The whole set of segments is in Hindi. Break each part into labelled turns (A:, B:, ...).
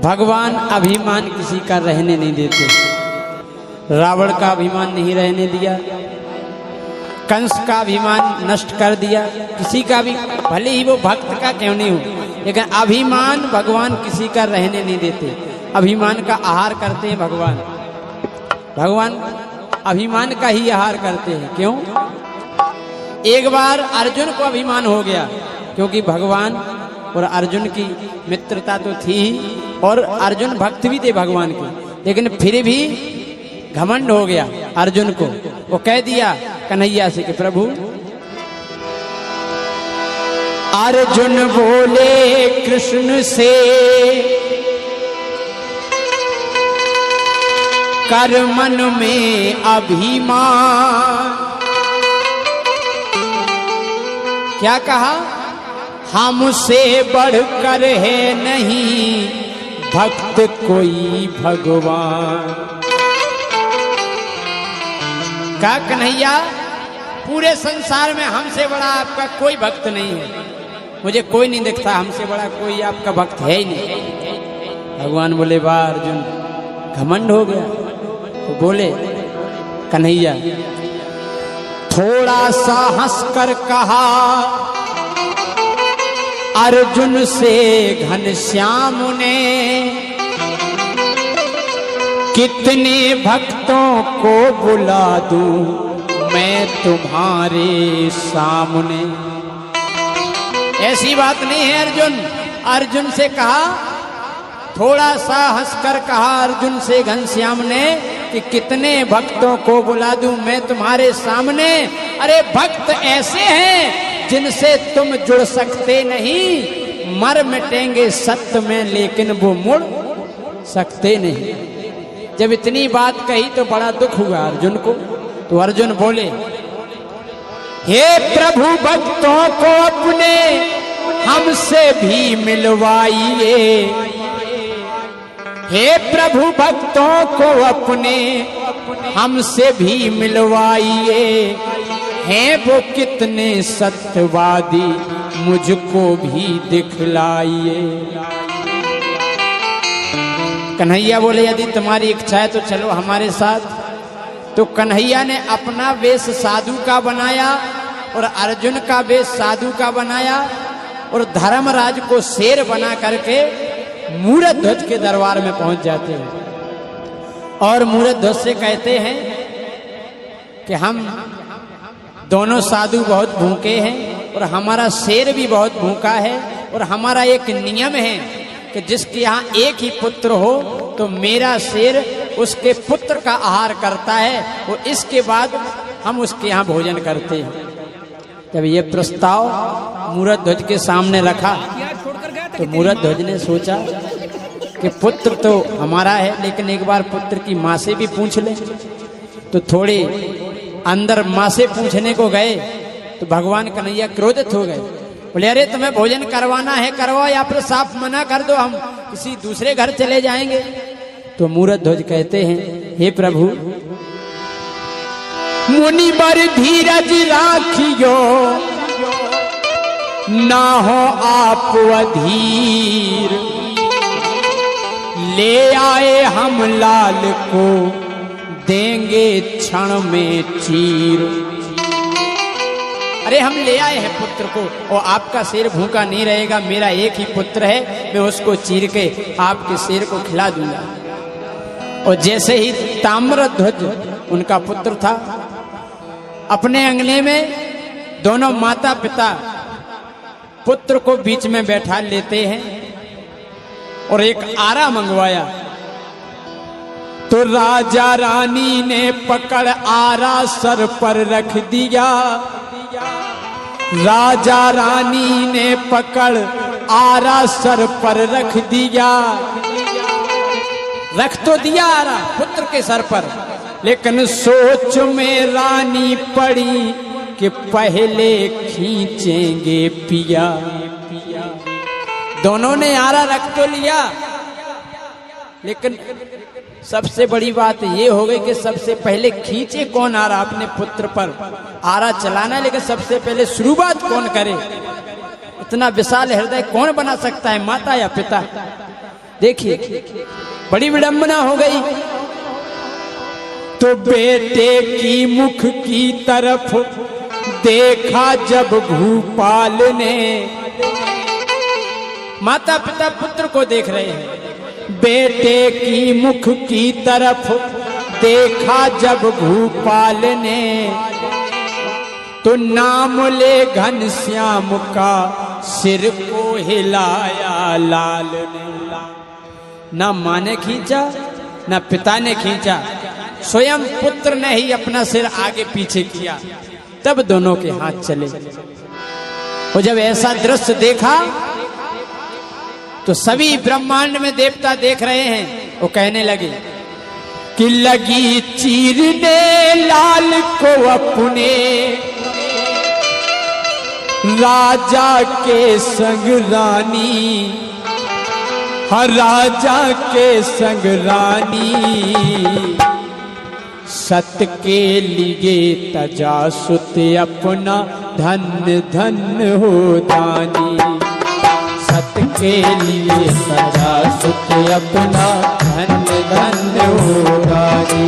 A: भगवान अभिमान किसी का रहने नहीं देते। रावण का अभिमान नहीं रहने दिया, कंस का अभिमान नष्ट कर दिया, किसी का भी, भले ही वो भक्त का क्यों नहीं हो, लेकिन अभिमान भगवान किसी का रहने नहीं देते। अभिमान का आहार करते हैं भगवान। भगवान अभिमान का ही आहार करते हैं। क्यों? एक बार अर्जुन को अभिमान हो गया, क्योंकि भगवान और अर्जुन की मित्रता तो थी और अर्जुन भक्त भी थे भगवान के, लेकिन फिर भी घमंड हो गया अर्जुन को। वो कह दिया कन्हैया से कि प्रभु, अर्जुन बोले कृष्ण से कर मन में अभिमान। क्या कहा? हमसे बढ़कर है नहीं भक्त कोई भगवान। का कन्हैया, पूरे संसार में हमसे बड़ा आपका कोई भक्त नहीं है, मुझे कोई नहीं दिखता हमसे बड़ा कोई आपका भक्त है ही नहीं। भगवान बोले वाह अर्जुन, घमंड हो गया। तो बोले कन्हैया, थोड़ा सा हंसकर कहा अर्जुन से घनश्याम ने, कितने भक्तों को बुला दूं मैं तुम्हारे सामने। ऐसी बात नहीं है अर्जुन। अर्जुन से कहा, थोड़ा सा हंसकर कहा अर्जुन से घनश्याम ने कि कितने भक्तों को बुला दूं मैं तुम्हारे सामने। अरे भक्त ऐसे हैं जिनसे तुम जुड़ सकते नहीं, मर मिटेंगे सत्य में लेकिन वो मुड़ सकते नहीं। जब इतनी बात कही तो बड़ा दुख हुआ अर्जुन को। तो अर्जुन बोले, हे प्रभु भक्तों को अपने हमसे भी मिलवाइए। हे प्रभु भक्तों को अपने हमसे भी मिलवाइए। हैं वो कितने सत्यवादी मुझको भी दिखलाइए। कन्हैया बोले, यदि तुम्हारी इच्छा है तो चलो हमारे साथ। तो कन्हैया ने अपना वेश साधु का बनाया और अर्जुन का वेश साधु का बनाया और धर्मराज को शेर बना करके मूरध्वज के दरबार में पहुंच जाते हैं और मूरध्वज से कहते हैं कि हम दोनों साधु बहुत भूखे हैं और हमारा शेर भी बहुत भूखा है, और हमारा एक नियम है कि जिसके यहाँ एक ही पुत्र हो तो मेरा शेर उसके पुत्र का आहार करता है और इसके बाद हम उसके यहाँ भोजन करते हैं। जब ये प्रस्ताव मूरध्वज के सामने रखा तो मूरध्वज ने सोचा कि पुत्र तो हमारा है, लेकिन एक बार पुत्र की माँ से भी पूछ ले। तो थोड़े अंदर माँ से पूछने को गए तो भगवान कन्हैया क्रोधित हो गए। बोले, अरे तुम्हें भोजन करवाना है करवाओ, या फिर साफ मना कर दो, हम किसी दूसरे घर चले जाएंगे। तो मूरध्वज कहते हैं, हे प्रभु मुनि बर धीरज राखियो, ना हो आप अधीर। ले आए हम लाल को देंगे क्षण में चीर। अरे हम ले आए हैं पुत्र को और आपका शेर भूखा नहीं रहेगा, मेरा एक ही पुत्र है, मैं उसको चीर के आपके शेर को खिला दूंगा। और जैसे ही ताम्रध्वज उनका पुत्र था, अपने अंगने में दोनों माता पिता पुत्र को बीच में बैठा लेते हैं और एक आरा मंगवाया। तो राजा रानी ने पकड़ आरा सर पर रख दिया। राजा रानी ने पकड़ आरा सर पर रख दिया। रख तो दिया आरा पुत्र के सर पर, लेकिन सोच में रानी पड़ी कि पहले खींचेंगे पिया। दोनों ने आरा रख तो लिया, लेकिन सबसे बड़ी बात ये हो गई कि सबसे पहले खींचे कौन आरा अपने पुत्र पर। आरा चलाना, लेकिन सबसे पहले शुरुआत कौन करे। इतना विशाल हृदय कौन बना सकता है, माता या पिता। देखिए बड़ी विडंबना हो गई। तो बेटे की मुख की तरफ देखा जब भूपाल ने, माता पिता पुत्र को देख रहे हैं। बेटे की मुख की तरफ देखा जब भूपाल ने, तो नाम ले घनश्याम का सिर को हिलाया लाल ने। ना माँ ने खींचा ना पिता ने खींचा, स्वयं पुत्र ने ही अपना सिर आगे पीछे किया, तब दोनों के हाथ चले। और जब ऐसा दृश्य देखा तो सभी ब्रह्मांड में देवता देख रहे हैं। वो कहने लगे कि लगी चीरने लाल को अपने, राजा के संग रानी, हर राजा के संग रानी, सत के लिए तजा सुत अपना धन्य धन्य हो दानी। सत के लिए तजा सुत अपना धन्य धन्य हो दानी।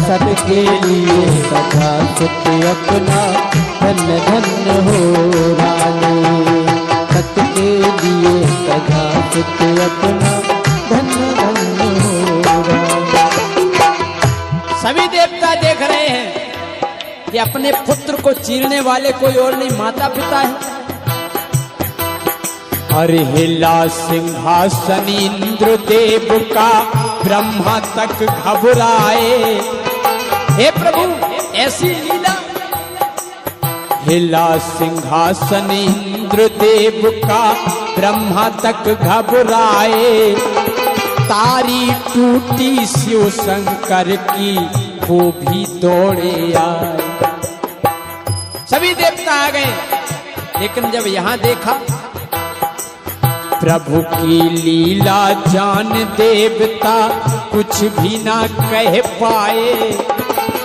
A: सत के लिए तजा सुत अपना धन्य धन्य हो रानी। सत के लिए तजा सुत अपना धन्य धन्य हो रानी। सभी देवता देख रहे हैं कि अपने पुत्र को चीरने वाले कोई और नहीं, माता पिता है। हर हिला सिंहासन इंद्र देव का, ब्रह्मा तक घबराए। हे प्रभु ऐसी लीला। हिला सिंहासन इंद्र देव का, ब्रह्मा तक घबराए। तारी टूटी शिव शंकर की, वो भी दौड़े आए। सभी देवता आ गए, लेकिन जब यहां देखा प्रभु की लीला जान देवता कुछ भी ना कह पाए।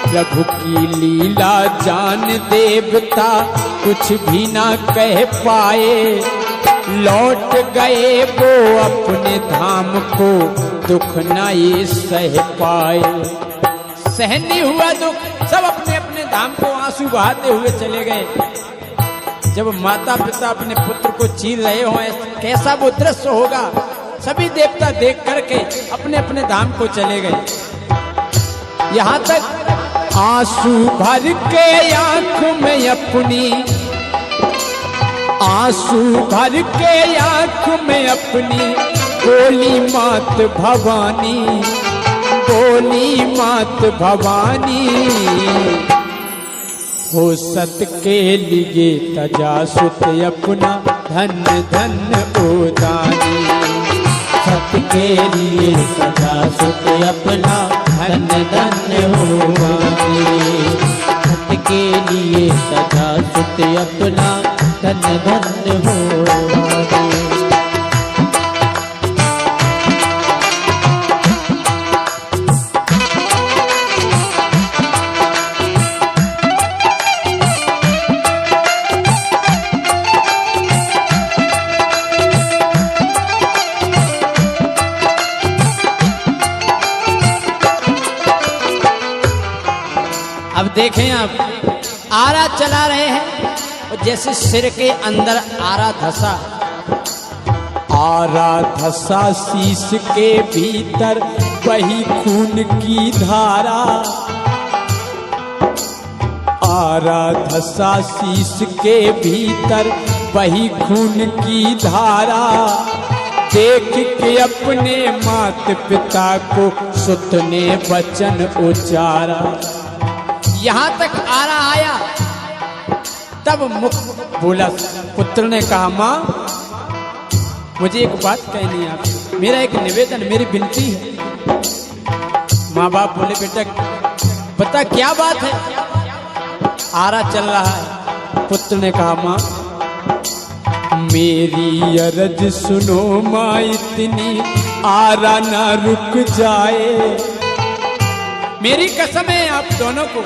A: प्रभु की लीला जान देवता कुछ भी ना कह पाए। लौट गए वो अपने धाम को, दुख ना ये सह पाए। सहन नहीं हुआ दुख, सब अपने अपने धाम को आंसू बहाते हुए चले गए। जब माता पिता अपने पुत्र को चीर रहे हो, कैसा वो दृश्य होगा। सभी देवता देख करके अपने अपने धाम को चले गए। यहाँ तक आंसू भर के आंख में अपनी, आंसू भर के आंख में अपनी, बोली मात भवानी, बोली मात भवानी। हो सत के लिए तजा सुत अपना धन्य धन्य ओ दानी। सत के लिए तजा सुत अपना धन्य धन्य हो दानी। सत के लिए तजा सुत अपना धन्य धन्य हो दानी। अब देखें, आप आरा चला रहे हैं और जैसे सिर के अंदर आरा धसा, आरा धसा शीश के भीतर बही खून की धारा। आरा धसा शीश के भीतर बही खून की धारा। देख के अपने मात पिता को सुत ने वचन उचारा। यहां तक आरा आया, तब मुख बोला। पुत्र ने कहा, माँ मुझे एक बात कहनी है आपसे, मेरा एक निवेदन, मेरी विनती है। माँ बाप बोले, बेटा बता क्या बात है। आरा चल रहा है। पुत्र ने कहा, माँ मेरी अरज सुनो माँ, इतनी आरा ना रुक जाए। मेरी कसम है आप दोनों को,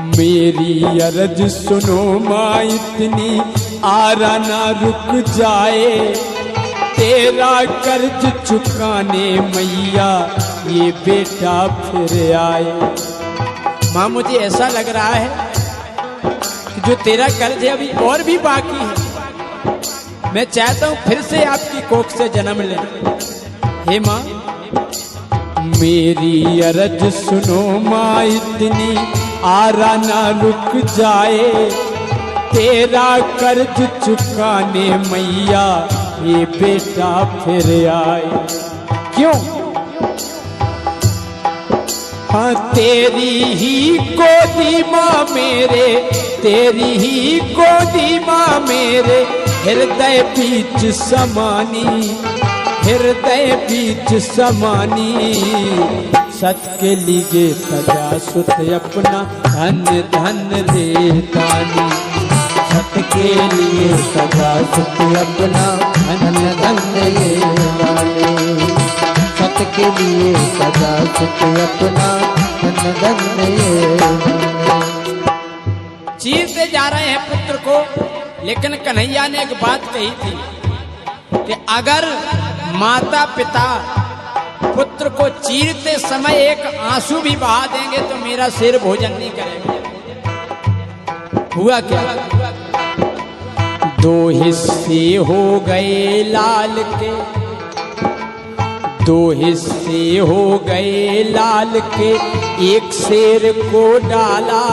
A: मेरी अरज सुनो माँ, इतनी आरा ना रुक जाए। तेरा कर्ज चुकाने मैया ये बेटा फिर आए। माँ मुझे ऐसा लग रहा है कि जो तेरा कर्ज है अभी और भी बाकी है। मैं चाहता हूं फिर से आपकी कोख से जन्म ले। हे माँ मेरी अरज सुनो माँ, इतनी आरा ना रुक जाए। तेरा कर्ज चुकाने मैया ये बेटा फिर आए। क्यों? हाँ तेरी ही गोदी माँ मेरे, तेरी ही गोदी माँ मेरे, हृदय बीच समानी, हृदय बीच समानी। सत के लिए सजा सुत अपना धन धन देतानी। सत के लिए सजा सुत अपना धन धन देतानी। सत के लिए सजा सुत अपना धन धन देतानी। चीरते जा रहे हैं पुत्र को, लेकिन कन्हैया ने एक बात कही थी कि अगर माता पिता पुत्र को चीरते समय एक आंसू भी बहा देंगे तो मेरा सिर भोजन नहीं करेगा। हुआ क्या? दो हिस्से हो गए लाल के, दो हिस्से हो गए लाल के, एक शेर को डाला,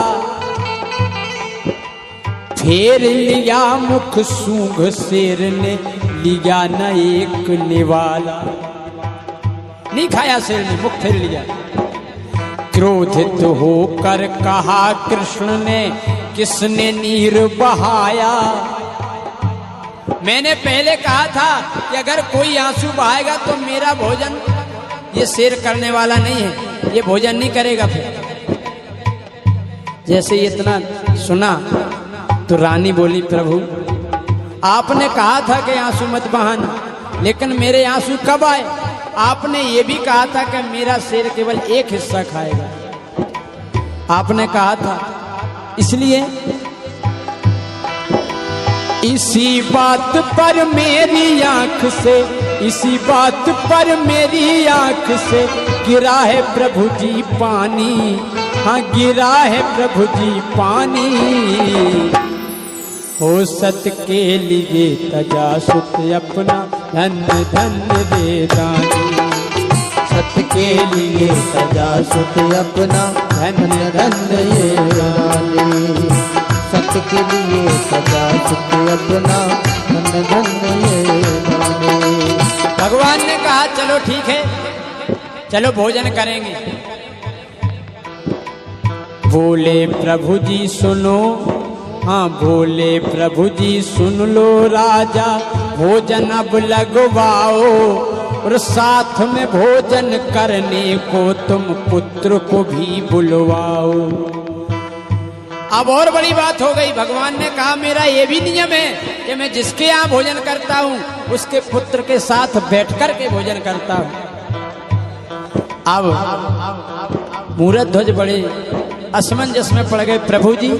A: फेर लिया मुख सूंघ शेर ने, लिया न एक निवाला। नहीं खाया शेर ने, मुख फेर लिया। क्रोधित होकर कहा कृष्ण ने, किसने नीर बहाया? मैंने पहले कहा था कि अगर कोई आंसू बहाएगा तो मेरा भोजन ये शेर करने वाला नहीं है, ये भोजन नहीं करेगा। फिर जैसे इतना सुना तो रानी बोली, प्रभु आपने कहा था कि आंसू मत बहाना, लेकिन मेरे आंसू कब आए? आपने ये भी कहा था कि मेरा शेर केवल एक हिस्सा खाएगा। आपने कहा था, इसलिए इसी बात पर मेरी आंख से, इसी बात पर मेरी आंख से गिरा है प्रभु जी पानी। हाँ गिरा है प्रभु जी पानी। हो सत के लिए तजा सुत अपना धन धन देदानी। सत के लिए तजा सुत अपना धन धन देदानी। सत के लिए सजा सुत अपना धन धन देदानी। भगवान ने कहा चलो ठीक है, चलो भोजन करेंगे। बोले प्रभु जी सुनो, हाँ बोले प्रभु जी सुन लो राजा, भोजन अब लगवाओ और साथ में भोजन करने को तुम पुत्र को भी बुलवाओ। अब और बड़ी बात हो गई। भगवान ने कहा मेरा ये भी नियम है कि मैं जिसके यहाँ भोजन करता हूँ उसके पुत्र के साथ बैठकर के भोजन करता हूँ। अब मूरत ध्वज बड़े असमंजस में पड़ गए। प्रभु जी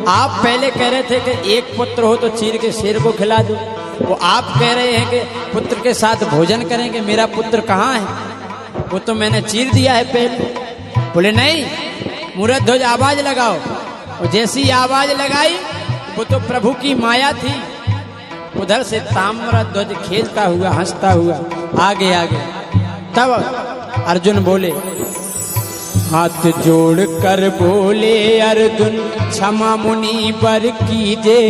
A: आप पहले कह रहे थे कि एक पुत्र हो तो चीर के शेर को खिला दो, वो आप कह रहे हैं कि पुत्र के साथ भोजन करेंगे। मेरा पुत्र कहाँ है? वो तो मैंने चीर दिया है पहले। बोले नहीं, मूरत ध्वज आवाज लगाओ। और जैसी आवाज लगाई वो तो प्रभु की माया थी। उधर से ताम्र ध्वज खेलता हुआ हंसता हुआ आगे आगे। तब अर्जुन बोले, हाथ जोड़ कर बोले अर्जुन, क्षमा मुनि वर कीजे।